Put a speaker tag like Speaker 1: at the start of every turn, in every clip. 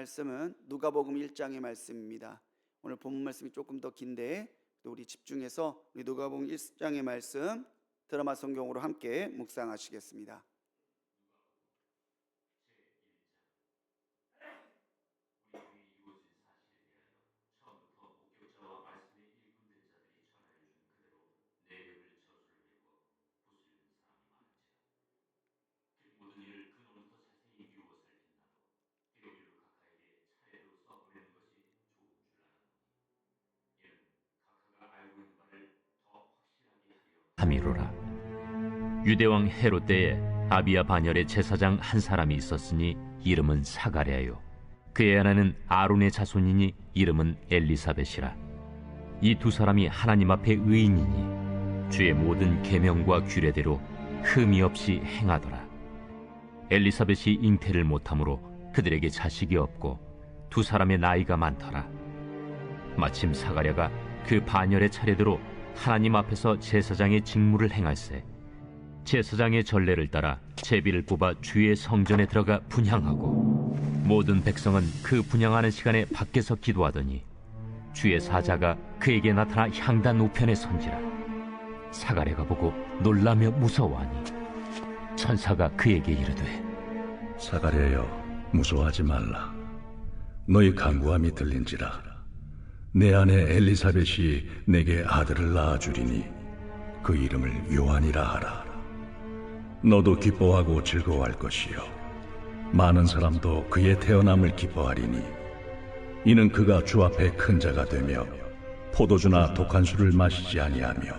Speaker 1: 말씀은 누가복음 1장의 말씀입니다. 오늘 본문 말씀이 조금 더 긴데 우리 집중해서 우리 누가복음 1장의 말씀 드라마 성경으로 함께 묵상하시겠습니다.
Speaker 2: 함이로라. 유대왕 헤롯 때에 아비야 반열의 제사장 한 사람이 있었으니 이름은 사가랴요. 그의 아내는 아론의 자손이니 이름은 엘리사벳이라. 이 두 사람이 하나님 앞에 의인이니 주의 모든 계명과 규례대로 흠이 없이 행하더라. 엘리사벳이 잉태를 못하므로 그들에게 자식이 없고 두 사람의 나이가 많더라. 마침 사가랴가 그 반열의 차례대로 하나님 앞에서 제사장의 직무를 행할세 제사장의 전례를 따라 제비를 뽑아 주의 성전에 들어가 분향하고 모든 백성은 그 분향하는 시간에 밖에서 기도하더니 주의 사자가 그에게 나타나 향단 우편에 선지라. 사가랴가 보고 놀라며 무서워하니 천사가 그에게 이르되
Speaker 3: 사가랴여 무서워하지 말라. 너희 간구함이 들린지라. 내 아내 엘리사벳이 내게 아들을 낳아주리니 그 이름을 요한이라 하라. 너도 기뻐하고 즐거워할 것이요 많은 사람도 그의 태어남을 기뻐하리니 이는 그가 주 앞에 큰 자가 되며 포도주나 독한 술을 마시지 아니하며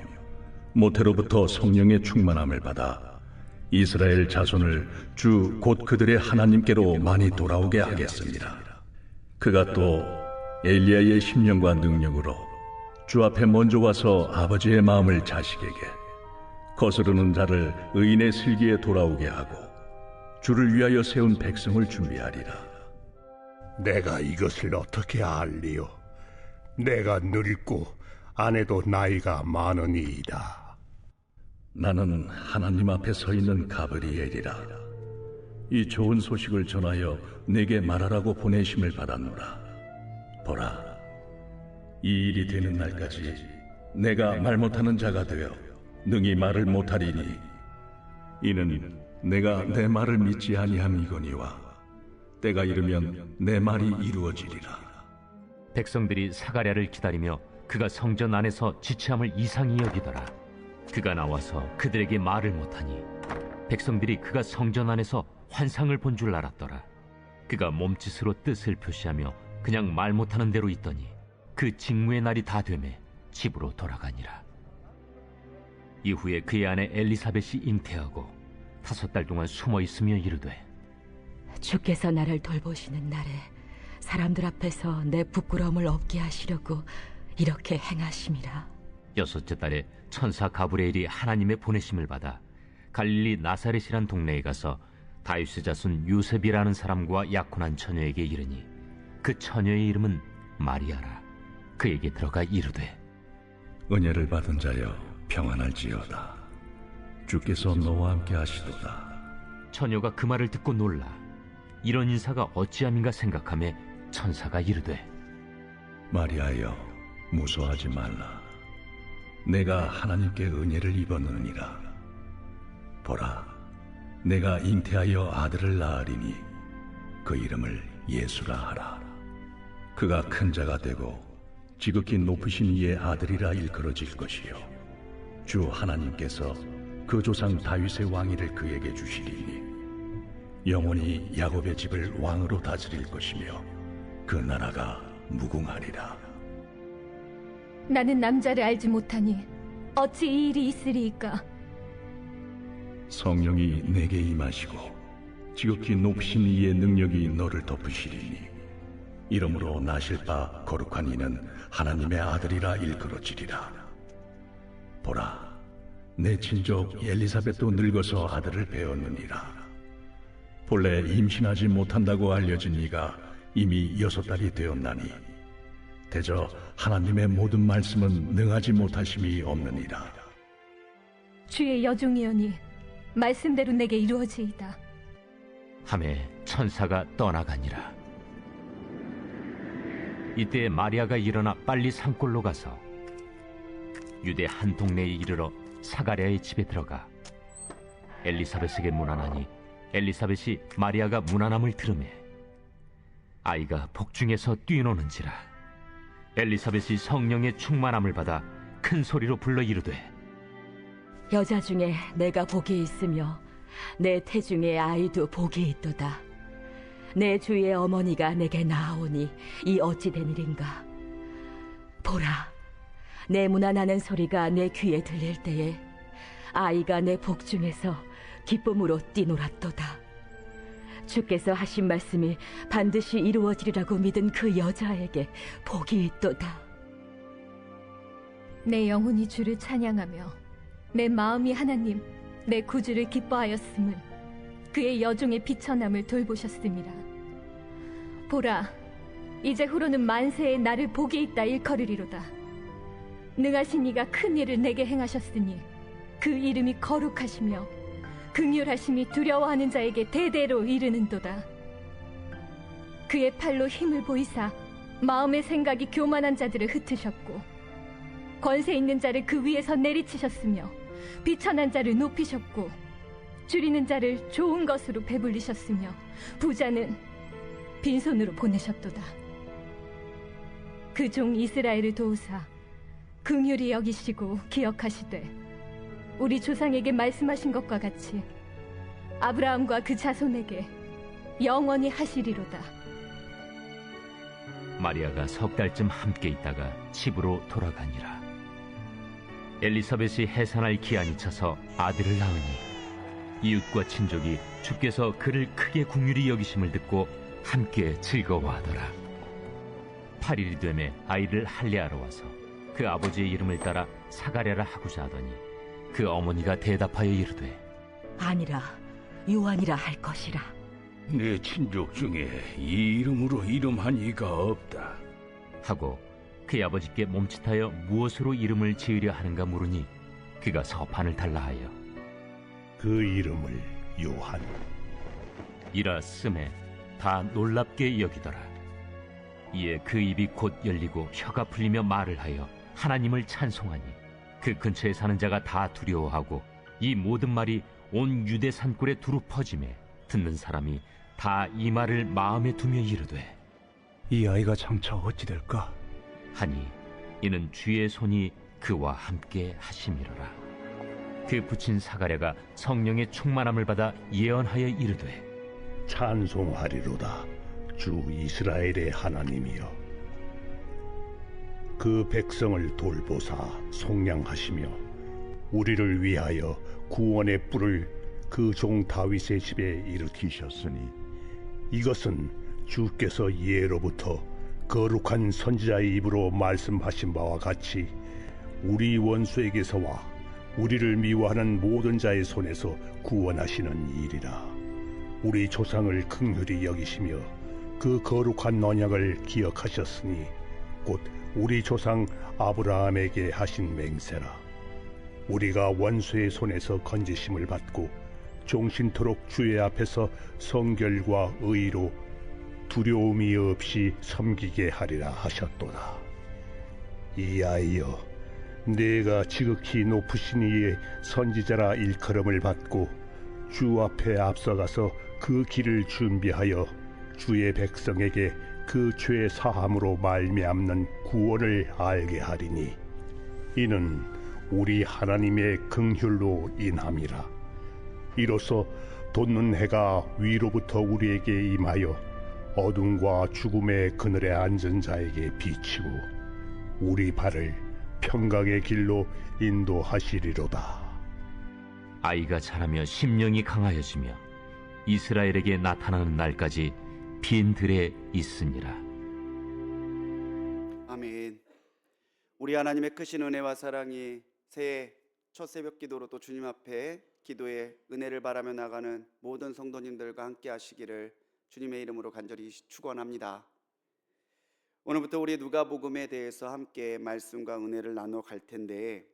Speaker 3: 모태로부터 성령의 충만함을 받아 이스라엘 자손을 주 곧 그들의 하나님께로 많이 돌아오게 하겠습니다. 그가 또 엘리야의 심령과 능력으로 주 앞에 먼저 와서 아버지의 마음을 자식에게 거스르는 자를 의인의 슬기에 돌아오게 하고 주를 위하여 세운 백성을 준비하리라.
Speaker 4: 내가 이것을 어떻게 알리요? 내가 늙고 아내도 나이가 많으니이다.
Speaker 3: 나는 하나님 앞에 서 있는 가브리엘이라. 이 좋은 소식을 전하여 내게 말하라고 보내심을 받았노라. 보라, 이 일이 되는 날까지 내가 말 못하는 자가 되어 능히 말을 못하리니 이는 내가 내 말을 믿지 아니함이거니와 때가 이르면 내 말이 이루어지리라.
Speaker 2: 백성들이 사가랴를 기다리며 그가 성전 안에서 지체함을 이상히 여기더라. 그가 나와서 그들에게 말을 못하니 백성들이 그가 성전 안에서 환상을 본 줄 알았더라. 그가 몸짓으로 뜻을 표시하며 그냥 말 못하는 대로 있더니 그 직무의 날이 다 되매 집으로 돌아가니라. 이후에 그의 아내 엘리사벳이 잉태하고 5달 동안 숨어 있으며 이르되
Speaker 5: 주께서 나를 돌보시는 날에 사람들 앞에서 내 부끄러움을 없게 하시려고 이렇게 행하심이라.
Speaker 2: 6째 달에 천사 가브리엘이 하나님의 보내심을 받아 갈릴리 나사렛이란 동네에 가서 다윗의 자손 요셉이라는 사람과 약혼한 처녀에게 이르니 그 처녀의 이름은 마리아라. 그에게 들어가 이르되
Speaker 3: 은혜를 받은 자여 평안할지어다. 주께서 너와 함께 하시도다.
Speaker 2: 처녀가 그 말을 듣고 놀라 이런 인사가 어찌함인가 생각하며 천사가 이르되
Speaker 3: 마리아여 무서워하지 말라. 내가 하나님께 은혜를 입었느니라. 보라, 내가 잉태하여 아들을 낳으리니 그 이름을 예수라 하라. 그가 큰 자가 되고 지극히 높으신 이의 아들이라 일컬어질 것이요 주 하나님께서 그 조상 다윗의 왕위를 그에게 주시리니 영원히 야곱의 집을 왕으로 다스릴 것이며 그 나라가 무궁하리라.
Speaker 6: 나는 남자를 알지 못하니 어찌 이 일이 있으리이까?
Speaker 3: 성령이 내게 임하시고 지극히 높으신 이의 능력이 너를 덮으시리니 이러므로 나실 바 거룩한 이는 하나님의 아들이라 일컬어지리라. 보라, 내 친족 엘리사벳도 늙어서 아들을 배었느니라. 본래 임신하지 못한다고 알려진 이가 이미 6달이 되었나니 대저 하나님의 모든 말씀은 능하지 못하심이 없느니라.
Speaker 6: 주의 여종이오니 말씀대로 내게 이루어지이다.
Speaker 2: 하매 천사가 떠나가니라. 이때 마리아가 일어나 빨리 산골로 가서 유대 한 동네에 이르러 사가랴의 집에 들어가 엘리사벳에게 문안하니 엘리사벳이 마리아가 문안함을 들으매 아이가 복중에서 뛰노는지라. 엘리사벳이 성령의 충만함을 받아 큰 소리로 불러 이르되
Speaker 5: 여자 중에 내가 복이 있으며 내 태중에 아이도 복이 있도다. 내 주의 어머니가 내게 나아오니 이 어찌 된 일인가. 보라, 내 문안하는 소리가 내 귀에 들릴 때에 아이가 내 복중에서 기쁨으로 뛰놀았도다. 주께서 하신 말씀이 반드시 이루어지리라고 믿은 그 여자에게 복이 있도다.
Speaker 6: 내 영혼이 주를 찬양하며 내 마음이 하나님 내 구주를 기뻐하였음은 그의 여종의 비천함을 돌보셨습니다. 보라, 이제 후로는 만세에 나를 복이 있다 일컬으리로다. 능하신 이가 큰 일을 내게 행하셨으니 그 이름이 거룩하시며 긍휼하심이 두려워하는 자에게 대대로 이르는도다. 그의 팔로 힘을 보이사 마음의 생각이 교만한 자들을 흩으셨고 권세 있는 자를 그 위에서 내리치셨으며 비천한 자를 높이셨고 줄이는 자를 좋은 것으로 배불리셨으며 부자는 빈손으로 보내셨도다. 그 종 이스라엘을 도우사 긍휼히 여기시고 기억하시되 우리 조상에게 말씀하신 것과 같이 아브라함과 그 자손에게 영원히 하시리로다.
Speaker 2: 마리아가 석 달쯤 함께 있다가 집으로 돌아가니라. 엘리사벳이 해산할 기한이 차서 아들을 낳으니 이웃과 친족이 주께서 그를 크게 긍휼히 여기심을 듣고 함께 즐거워하더라. 8일이 되매 아이를 할례하러 와서 그 아버지의 이름을 따라 사가랴라 하고자 하더니 그 어머니가 대답하여 이르되
Speaker 5: 아니라 요한이라 할 것이라.
Speaker 3: 내 친족 중에 이 이름으로 이름한 이가 없다.
Speaker 2: 하고 그의 아버지께 몸짓하여 무엇으로 이름을 지으려 하는가 물으니 그가 서판을 달라 하여
Speaker 4: 그 이름을 요한.
Speaker 2: 이라 쓰매 다 놀랍게 여기더라. 이에 그 입이 곧 열리고 혀가 풀리며 말을 하여 하나님을 찬송하니 그 근처에 사는 자가 다 두려워하고 이 모든 말이 온 유대 산골에 두루 퍼지매 듣는 사람이 다 이 말을 마음에 두며 이르되
Speaker 3: 이 아이가 장차 어찌 될까?
Speaker 2: 하니 이는 주의 손이 그와 함께 하심이로라. 그 부친 사가랴가 성령의 충만함을 받아 예언하여 이르되
Speaker 4: 찬송하리로다 주 이스라엘의 하나님이여. 그 백성을 돌보사 속량하시며 우리를 위하여 구원의 뿔을 그 종 다윗의 집에 일으키셨으니 이것은 주께서 예로부터 거룩한 선지자의 입으로 말씀하신 바와 같이 우리 원수에게서와 우리를 미워하는 모든 자의 손에서 구원하시는 일이라. 우리 조상을 긍휼히 여기시며 그 거룩한 언약을 기억하셨으니 곧 우리 조상 아브라함에게 하신 맹세라. 우리가 원수의 손에서 건지심을 받고 종신토록 주의 앞에서 성결과 의로 두려움이 없이 섬기게 하리라 하셨도다. 이아이여, 내가 지극히 높으신 이의 선지자라 일컬음을 받고 주 앞에 앞서가서 그 길을 준비하여 주의 백성에게 그 죄 사함으로 말미암는 구원을 알게 하리니 이는 우리 하나님의 긍휼로 인함이라. 이로써 돋는 해가 위로부터 우리에게 임하여 어둠과 죽음의 그늘에 앉은 자에게 비치고 우리 발을 평강의 길로 인도하시리로다.
Speaker 2: 아이가 자라며 심령이 강하여지며 이스라엘에게 나타나는 날까지 빈 들에 있으니라.
Speaker 1: 아멘. 우리 하나님의 크신 은혜와 사랑이 새해 첫 새벽 기도로 또 주님 앞에 기도에 은혜를 바라며 나가는 모든 성도님들과 함께 하시기를 주님의 이름으로 간절히 축원합니다. 오늘부터 우리 누가복음에 대해서 함께 말씀과 은혜를 나눠 갈 텐데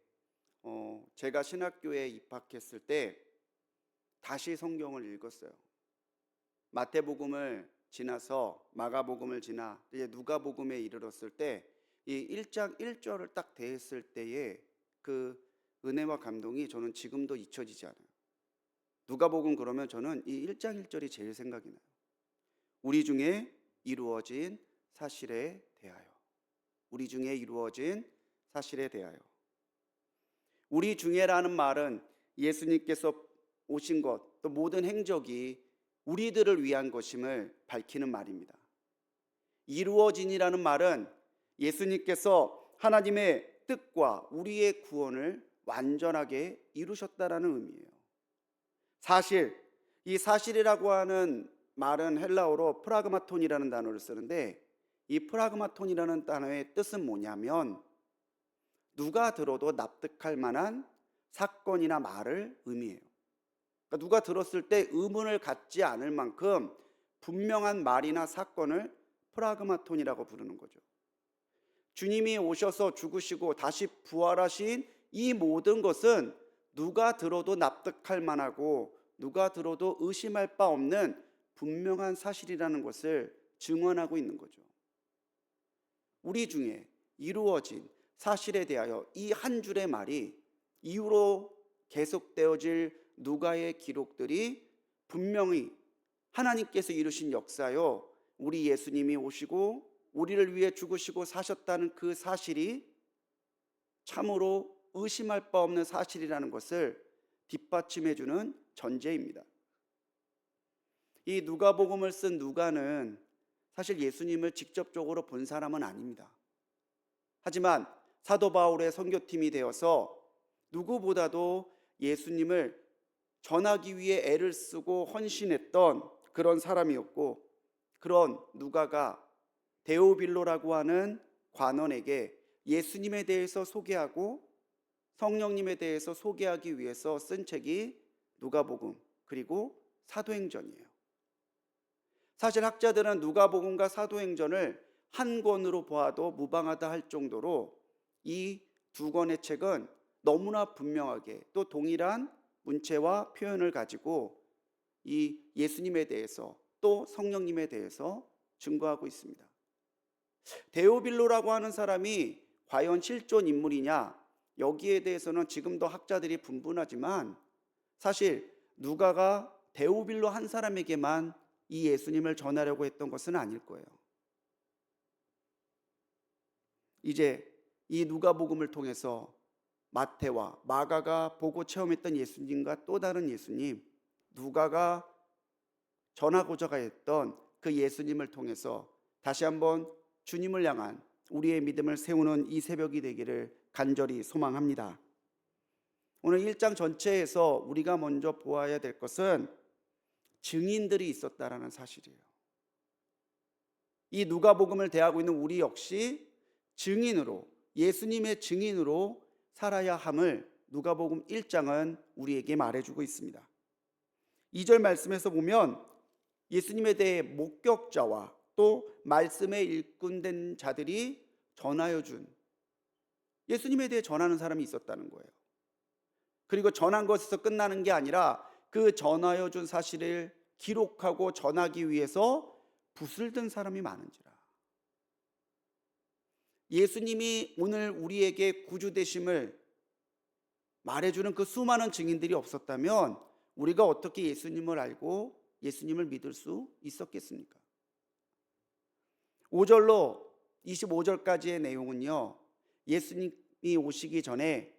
Speaker 1: 제가 신학교에 입학했을 때 다시 성경을 읽었어요. 마태복음을 지나서 마가복음을 지나 이제 누가복음에 이르렀을 때 이 1장 1절을 딱 대했을 때에 그 은혜와 감동이 저는 지금도 잊혀지지 않아요. 누가복음 그러면 저는 이 1장 1절이 제일 생각이 나요. 우리 중에 이루어진 사실에 대하여. 우리 중에 이루어진 사실에 대하여. 우리 중에라는 말은 예수님께서 오신 것, 또 모든 행적이 우리들을 위한 것임을 밝히는 말입니다. 이루어진이라는 말은 예수님께서 하나님의 뜻과 우리의 구원을 완전하게 이루셨다라는 의미예요. 사실, 이 사실이라고 하는 말은 헬라어로 프라그마톤이라는 단어를 쓰는데 이 프라그마톤이라는 단어의 뜻은 뭐냐면 누가 들어도 납득할 만한 사건이나 말을 의미해요. 그러니까 누가 들었을 때 의문을 갖지 않을 만큼 분명한 말이나 사건을 프라그마톤이라고 부르는 거죠. 주님이 오셔서 죽으시고 다시 부활하신 이 모든 것은 누가 들어도 납득할 만하고 누가 들어도 의심할 바 없는 분명한 사실이라는 것을 증언하고 있는 거죠. 우리 중에 이루어진 사실에 대하여 이 한 줄의 말이 이후로 계속되어질 누가의 기록들이 분명히 하나님께서 이루신 역사요, 우리 예수님이 오시고 우리를 위해 죽으시고 사셨다는 그 사실이 참으로 의심할 바 없는 사실이라는 것을 뒷받침해주는 전제입니다. 이 누가복음을 쓴 누가는 사실 예수님을 직접적으로 본 사람은 아닙니다. 하지만 사도 바울의 선교팀이 되어서 누구보다도 예수님을 전하기 위해 애를 쓰고 헌신했던 그런 사람이었고, 그런 누가가 데오빌로라고 하는 관원에게 예수님에 대해서 소개하고 성령님에 대해서 소개하기 위해서 쓴 책이 누가복음 그리고 사도행전이에요. 사실 학자들은 누가복음과 사도행전을 한 권으로 보아도 무방하다 할 정도로 이 두 권의 책은 너무나 분명하게 또 동일한 문체와 표현을 가지고 이 예수님에 대해서 또 성령님에 대해서 증거하고 있습니다. 데오빌로라고 하는 사람이 과연 실존 인물이냐, 여기에 대해서는 지금도 학자들이 분분하지만 사실 누가가 데오빌로 한 사람에게만 이 예수님을 전하려고 했던 것은 아닐 거예요. 이제 이 누가복음을 통해서 마태와 마가가 보고 체험했던 예수님과 또 다른 예수님, 누가가 전하고자 했던 그 예수님을 통해서 다시 한번 주님을 향한 우리의 믿음을 세우는 이 새벽이 되기를 간절히 소망합니다. 오늘 1장 전체에서 우리가 먼저 보아야 될 것은 증인들이 있었다라는 사실이에요. 이 누가복음을 대하고 있는 우리 역시 증인으로, 예수님의 증인으로 살아야 함을 누가복음 1장은 우리에게 말해주고 있습니다. 2절 말씀에서 보면 예수님에 대해 목격자와 또 말씀에 일꾼된 자들이 전하여 준, 예수님에 대해 전하는 사람이 있었다는 거예요. 그리고 전한 것에서 끝나는 게 아니라 그 전하여 준 사실을 기록하고 전하기 위해서 붓을 든 사람이 많은지라. 예수님이 오늘 우리에게 구주 되심을 말해주는 그 수많은 증인들이 없었다면 우리가 어떻게 예수님을 알고 예수님을 믿을 수 있었겠습니까? 5절로 25절까지의 내용은요, 예수님이 오시기 전에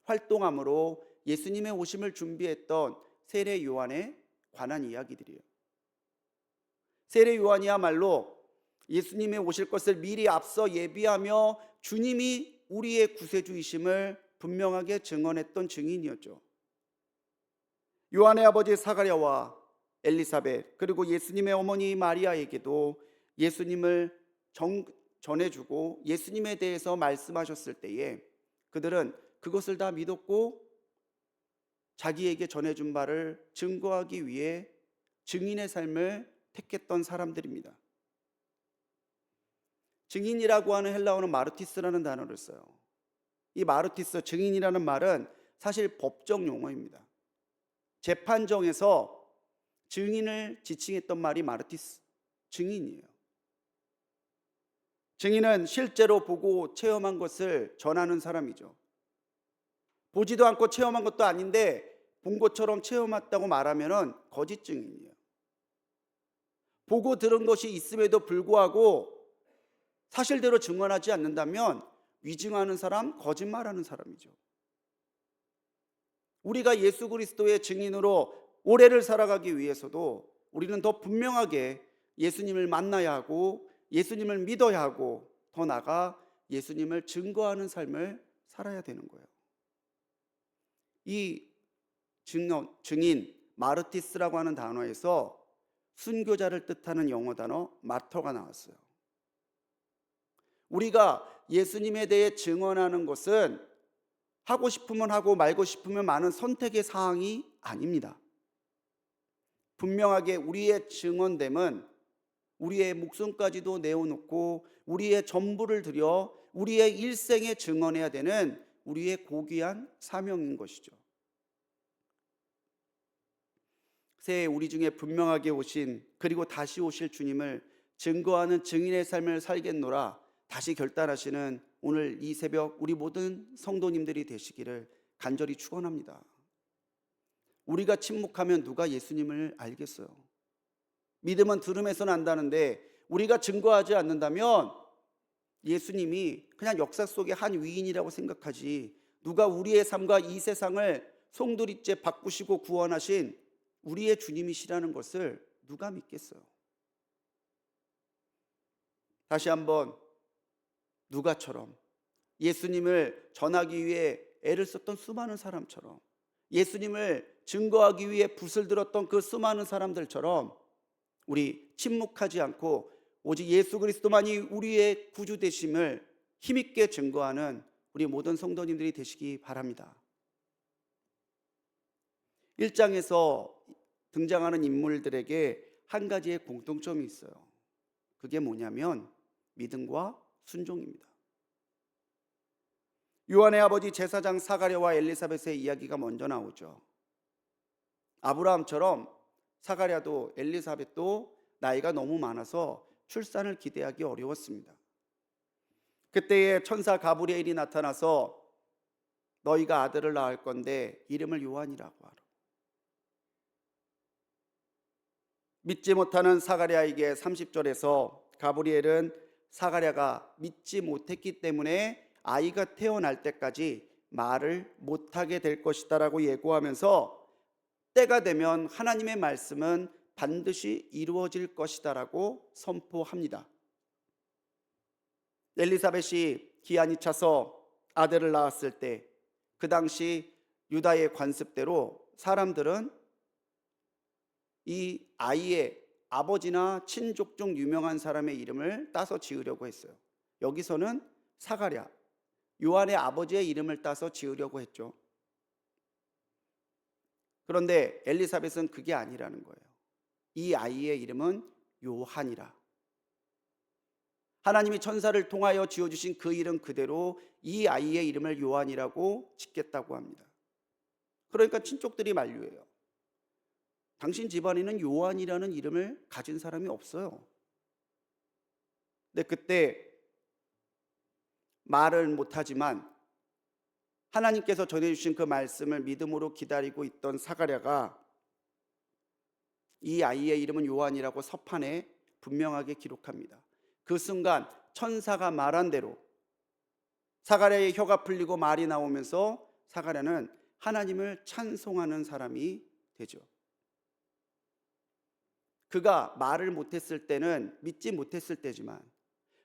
Speaker 1: 활동함으로 예수님의 오심을 준비했던 세례 요한에 관한 이야기들이에요. 세례 요한이야말로 예수님이 오실 것을 미리 앞서 예비하며 주님이 우리의 구세주이심을 분명하게 증언했던 증인이었죠. 요한의 아버지 사가랴와 엘리사벳 그리고 예수님의 어머니 마리아에게도 예수님을 전해주고 예수님에 대해서 말씀하셨을 때에 그들은 그것을 다 믿었고 자기에게 전해준 바를 증거하기 위해 증인의 삶을 택했던 사람들입니다. 증인이라고 하는 헬라어는 마르티스라는 단어를 써요. 이 마르티스, 증인이라는 말은 사실 법정 용어입니다. 재판정에서 증인을 지칭했던 말이 마르티스, 증인이에요. 증인은 실제로 보고 체험한 것을 전하는 사람이죠. 보지도 않고 체험한 것도 아닌데 본 것처럼 체험했다고 말하면 거짓 증인이에요. 보고 들은 것이 있음에도 불구하고 사실대로 증언하지 않는다면 위증하는 사람, 거짓말하는 사람이죠. 우리가 예수 그리스도의 증인으로 오래를 살아가기 위해서도 우리는 더 분명하게 예수님을 만나야 하고 예수님을 믿어야 하고 더 나아가 예수님을 증거하는 삶을 살아야 되는 거예요. 이 증인, 마르티스라고 하는 단어에서 순교자를 뜻하는 영어 단어 마터가 나왔어요. 우리가 예수님에 대해 증언하는 것은 하고 싶으면 하고 말고 싶으면 많은 선택의 사항이 아닙니다. 분명하게 우리의 증언됨은 우리의 목숨까지도 내어놓고 우리의 전부를 들여 우리의 일생에 증언해야 되는 우리의 고귀한 사명인 것이죠. 새해 우리 중에 분명하게 오신 그리고 다시 오실 주님을 증거하는 증인의 삶을 살겠노라 다시 결단하시는 오늘 이 새벽 우리 모든 성도님들이 되시기를 간절히 축원합니다. 우리가 침묵하면 누가 예수님을 알겠어요? 믿음은 들음에서 난다는데 우리가 증거하지 않는다면 예수님이 그냥 역사 속의 한 위인이라고 생각하지 누가 우리의 삶과 이 세상을 송두리째 바꾸시고 구원하신 우리의 주님이시라는 것을 누가 믿겠어요? 다시 한번 누가처럼 예수님을 전하기 위해 애를 썼던 수많은 사람처럼 예수님을 증거하기 위해 붓을 들었던 그 수많은 사람들처럼 우리 침묵하지 않고 오직 예수 그리스도만이 우리의 구주 되심을 힘있게 증거하는 우리 모든 성도님들이 되시기 바랍니다. 1장에서 등장하는 인물들에게 한 가지의 공통점이 있어요. 그게 뭐냐면 믿음과 순종입니다. 요한의 아버지 제사장 사가랴와 엘리사벳의 이야기가 먼저 나오죠. 아브라함처럼 사가랴도 엘리사벳도 나이가 너무 많아서 출산을 기대하기 어려웠습니다. 그때에 천사 가브리엘이 나타나서 너희가 아들을 낳을 건데 이름을 요한이라고 하라. 믿지 못하는 사가랴에게 30절에서 가브리엘은 사가랴가 믿지 못했기 때문에 아이가 태어날 때까지 말을 못하게 될 것이다 라고 예고하면서 때가 되면 하나님의 말씀은 반드시 이루어질 것이다 라고 선포합니다. 엘리사벳이 기한이 차서 아들을 낳았을 때 그 당시 유다의 관습대로 사람들은 이 아이의 아버지나 친족 중 유명한 사람의 이름을 따서 지으려고 했어요. 여기서는 사가랴, 요한의 아버지의 이름을 따서 지으려고 했죠. 그런데 엘리사벳은 그게 아니라는 거예요. 이 아이의 이름은 요한이라. 하나님이 천사를 통하여 지어주신 그 이름 그대로 이 아이의 이름을 요한이라고 짓겠다고 합니다. 그러니까 친족들이 만류해요. 당신 집안에는 요한이라는 이름을 가진 사람이 없어요. 근데 그때 말을 못하지만 하나님께서 전해주신 그 말씀을 믿음으로 기다리고 있던 사가랴가 이 아이의 이름은 요한이라고 서판에 분명하게 기록합니다. 그 순간 천사가 말한 대로 사가랴의 혀가 풀리고 말이 나오면서 사가랴는 하나님을 찬송하는 사람이 되죠. 그가 말을 못했을 때는 믿지 못했을 때지만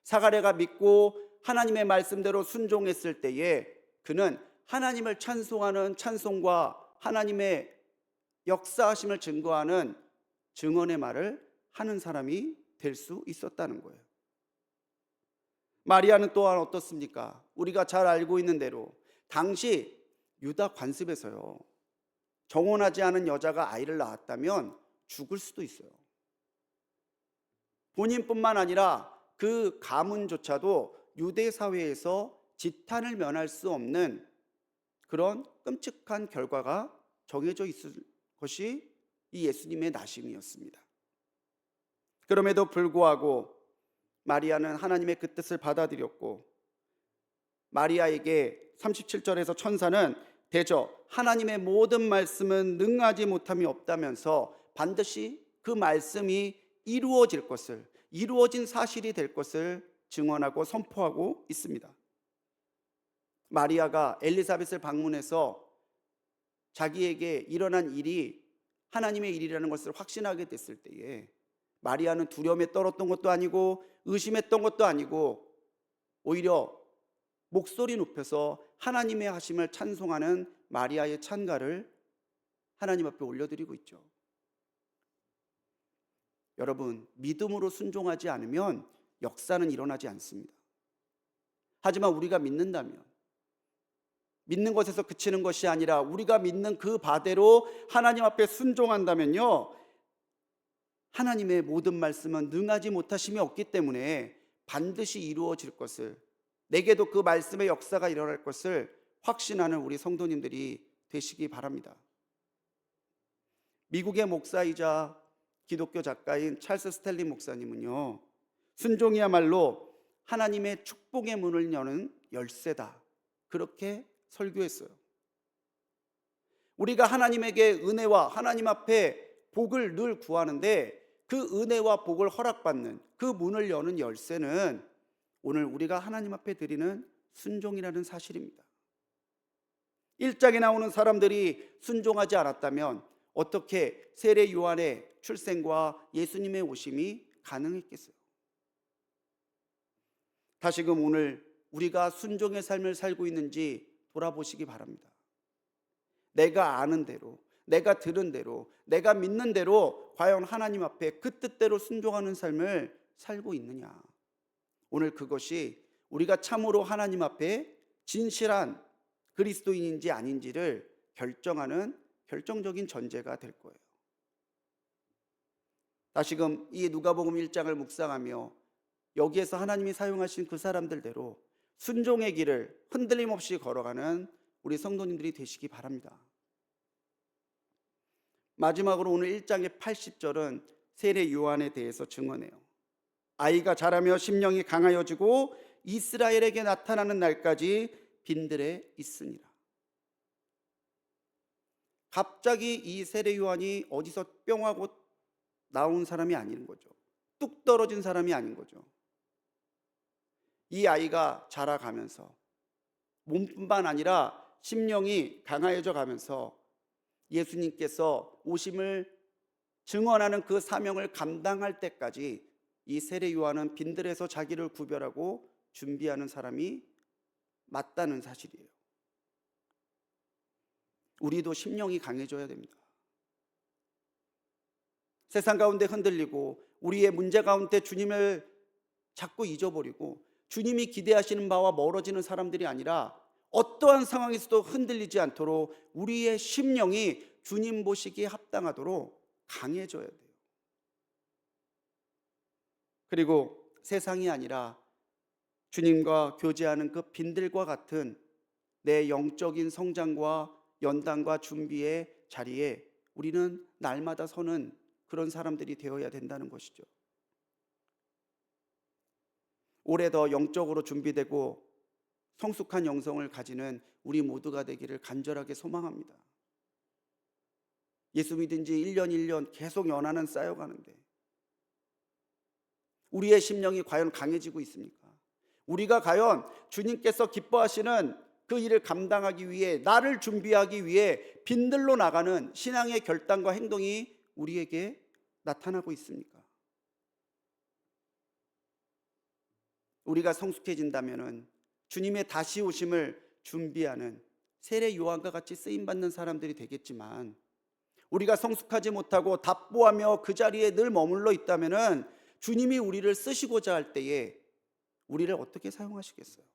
Speaker 1: 사가랴가 믿고 하나님의 말씀대로 순종했을 때에 그는 하나님을 찬송하는 찬송과 하나님의 역사하심을 증거하는 증언의 말을 하는 사람이 될 수 있었다는 거예요. 마리아는 또한 어떻습니까? 우리가 잘 알고 있는 대로 당시 유다 관습에서요, 정혼하지 않은 여자가 아이를 낳았다면 죽을 수도 있어요. 본인뿐만 아니라 그 가문조차도 유대 사회에서 지탄을 면할 수 없는 그런 끔찍한 결과가 정해져 있을 것이 이 예수님의 나심이었습니다. 그럼에도 불구하고 마리아는 하나님의 그 뜻을 받아들였고, 마리아에게 37절에서 천사는 대저 하나님의 모든 말씀은 능하지 못함이 없다면서 반드시 그 말씀이 이루어질 것을, 이루어진 사실이 될 것을 증언하고 선포하고 있습니다. 마리아가 엘리사벳을 방문해서 자기에게 일어난 일이 하나님의 일이라는 것을 확신하게 됐을 때에 마리아는 두려움에 떨었던 것도 아니고 의심했던 것도 아니고 오히려 목소리 높여서 하나님의 하심을 찬송하는 마리아의 찬가를 하나님 앞에 올려드리고 있죠. 여러분, 믿음으로 순종하지 않으면 역사는 일어나지 않습니다. 하지만 우리가 믿는다면, 믿는 것에서 그치는 것이 아니라 우리가 믿는 그 바대로 하나님 앞에 순종한다면요, 하나님의 모든 말씀은 능하지 못하심이 없기 때문에 반드시 이루어질 것을, 내게도 그 말씀의 역사가 일어날 것을 확신하는 우리 성도님들이 되시기 바랍니다. 미국의 목사이자 기독교 작가인 찰스 스탠리 목사님은요, 순종이야말로 하나님의 축복의 문을 여는 열쇠다, 그렇게 설교했어요. 우리가 하나님에게 은혜와 하나님 앞에 복을 늘 구하는데 그 은혜와 복을 허락받는 그 문을 여는 열쇠는 오늘 우리가 하나님 앞에 드리는 순종이라는 사실입니다. 1장에 나오는 사람들이 순종하지 않았다면 어떻게 세례 요한의 출생과 예수님의 오심이 가능했겠어요? 다시금 오늘 우리가 순종의 삶을 살고 있는지 돌아보시기 바랍니다. 내가 아는 대로, 내가 들은 대로, 내가 믿는 대로 과연 하나님 앞에 그 뜻대로 순종하는 삶을 살고 있느냐? 오늘 그것이 우리가 참으로 하나님 앞에 진실한 그리스도인인지 아닌지를 결정하는 결정적인 전제가 될 거예요. 다시금 이 누가복음 1장을 묵상하며 여기에서 하나님이 사용하신 그 사람들대로 순종의 길을 흔들림 없이 걸어가는 우리 성도님들이 되시기 바랍니다. 마지막으로 오늘 1장의 80절은 세례 요한에 대해서 증언해요. 아이가 자라며 심령이 강하여지고 이스라엘에게 나타나는 날까지 빈들에 있으니라. 갑자기 이 세례 요한이 어디서 뿅 하고 나온 사람이 아닌 거죠. 뚝 떨어진 사람이 아닌 거죠. 이 아이가 자라가면서 몸뿐만 아니라 심령이 강하여져 가면서 예수님께서 오심을 증언하는 그 사명을 감당할 때까지 이 세례 요한은 빈들에서 자기를 구별하고 준비하는 사람이 맞다는 사실이에요. 우리도 심령이 강해져야 됩니다. 세상 가운데 흔들리고 우리의 문제 가운데 주님을 자꾸 잊어버리고 주님이 기대하시는 바와 멀어지는 사람들이 아니라 어떠한 상황에서도 흔들리지 않도록 우리의 심령이 주님 보시기에 합당하도록 강해져야 돼요. 그리고 세상이 아니라 주님과 교제하는 그 빈들과 같은 내 영적인 성장과 연단과 준비의 자리에 우리는 날마다 서는 그런 사람들이 되어야 된다는 것이죠. 올해 더 영적으로 준비되고 성숙한 영성을 가지는 우리 모두가 되기를 간절하게 소망합니다. 예수 믿은 지 1년 1년 계속 연한은 쌓여가는데 우리의 심령이 과연 강해지고 있습니까? 우리가 과연 주님께서 기뻐하시는 그 일을 감당하기 위해, 나를 준비하기 위해 빈들로 나가는 신앙의 결단과 행동이 우리에게 나타나고 있습니까? 우리가 성숙해진다면 주님의 다시 오심을 준비하는 세례 요한과 같이 쓰임받는 사람들이 되겠지만, 우리가 성숙하지 못하고 답보하며 그 자리에 늘 머물러 있다면 주님이 우리를 쓰시고자 할 때에 우리를 어떻게 사용하시겠어요?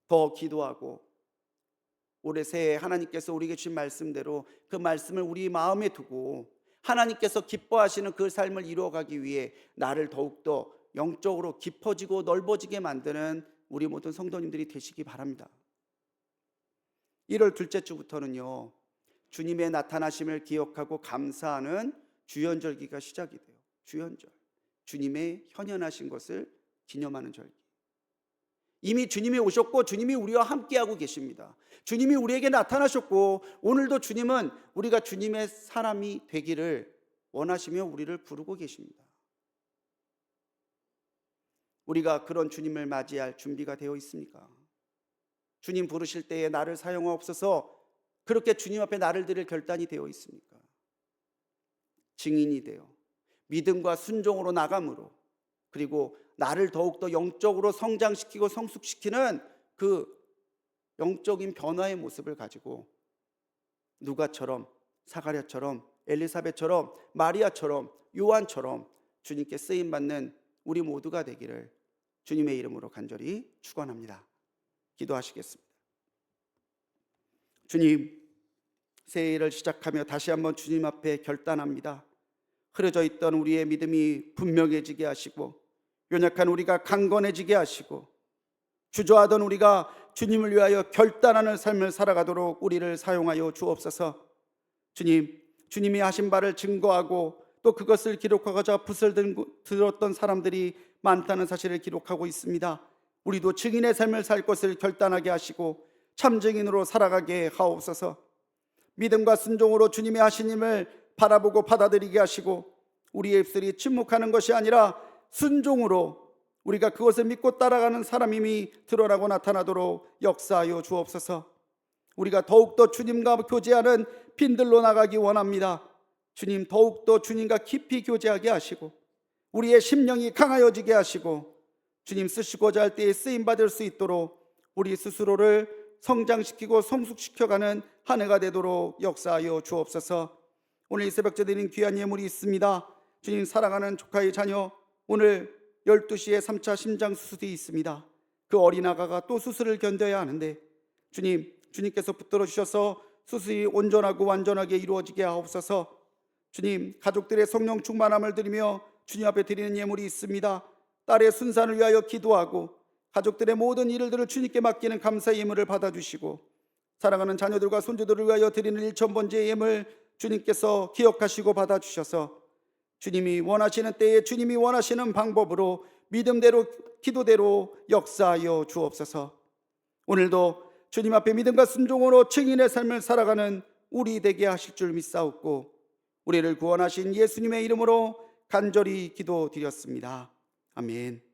Speaker 1: 더 기도하고 올해 새해 하나님께서 우리에게 주신 말씀대로 그 말씀을 우리 마음에 두고 하나님께서 기뻐하시는 그 삶을 이루어가기 위해 나를 더욱더 영적으로 깊어지고 넓어지게 만드는 우리 모든 성도님들이 되시기 바랍니다. 1월 둘째 주부터는요, 주님의 나타나심을 기억하고 감사하는 주연절기가 시작이 돼요. 주연절, 주님의 현현하신 것을 기념하는 절기. 이미 주님이 오셨고 주님이 우리와 함께하고 계십니다. 주님이 우리에게 나타나셨고 오늘도 주님은 우리가 주님의 사람이 되기를 원하시며 우리를 부르고 계십니다. 우리가 그런 주님을 맞이할 준비가 되어 있습니까? 주님 부르실 때에 나를 사용하옵소서, 그렇게 주님 앞에 나를 드릴 결단이 되어 있습니까? 증인이 되어 믿음과 순종으로 나감으로, 그리고 나를 더욱더 영적으로 성장시키고 성숙시키는 그 영적인 변화의 모습을 가지고 누가처럼, 사가랴처럼, 엘리사벳처럼, 마리아처럼, 요한처럼 주님께 쓰임받는 우리 모두가 되기를 주님의 이름으로 간절히 축원합니다. 기도하시겠습니다. 주님, 새해를 시작하며 다시 한번 주님 앞에 결단합니다. 흐려져 있던 우리의 믿음이 분명해지게 하시고, 연약한 우리가 강건해지게 하시고, 주저하던 우리가 주님을 위하여 결단하는 삶을 살아가도록 우리를 사용하여 주옵소서. 주님, 주님이 하신 바를 증거하고 또 그것을 기록하고자 붓을 들었던 사람들이 많다는 사실을 기록하고 있습니다. 우리도 증인의 삶을 살 것을 결단하게 하시고 참 증인으로 살아가게 하옵소서. 믿음과 순종으로 주님의 하신 힘을 바라보고 받아들이게 하시고, 우리의 입술이 침묵하는 것이 아니라 순종으로 우리가 그것을 믿고 따라가는 사람임이 드러나고 나타나도록 역사하여 주옵소서. 우리가 더욱더 주님과 교제하는 빈들로 나가기 원합니다. 주님, 더욱더 주님과 깊이 교제하게 하시고 우리의 심령이 강하여지게 하시고 주님 쓰시고자 할 때에 쓰임받을 수 있도록 우리 스스로를 성장시키고 성숙시켜가는 한 해가 되도록 역사하여 주옵소서. 오늘 이 새벽 드린 귀한 예물이 있습니다. 주님, 사랑하는 조카의 자녀, 오늘 12시에 3차 심장 수술이 있습니다. 그 어린아가가 또 수술을 견뎌야 하는데 주님, 주님께서 붙들어 주셔서 수술이 온전하고 완전하게 이루어지게 하옵소서. 주님, 가족들의 성령 충만함을 드리며 주님 앞에 드리는 예물이 있습니다. 딸의 순산을 위하여 기도하고 가족들의 모든 일들을 주님께 맡기는 감사의 예물을 받아주시고, 사랑하는 자녀들과 손주들을 위하여 드리는 1000번째 예물 주님께서 기억하시고 받아주셔서 주님이 원하시는 때에 주님이 원하시는 방법으로 믿음대로 기도대로 역사하여 주옵소서. 오늘도 주님 앞에 믿음과 순종으로 증인의 삶을 살아가는 우리 되게 하실 줄 믿사옵고 우리를 구원하신 예수님의 이름으로 간절히 기도드렸습니다. 아멘.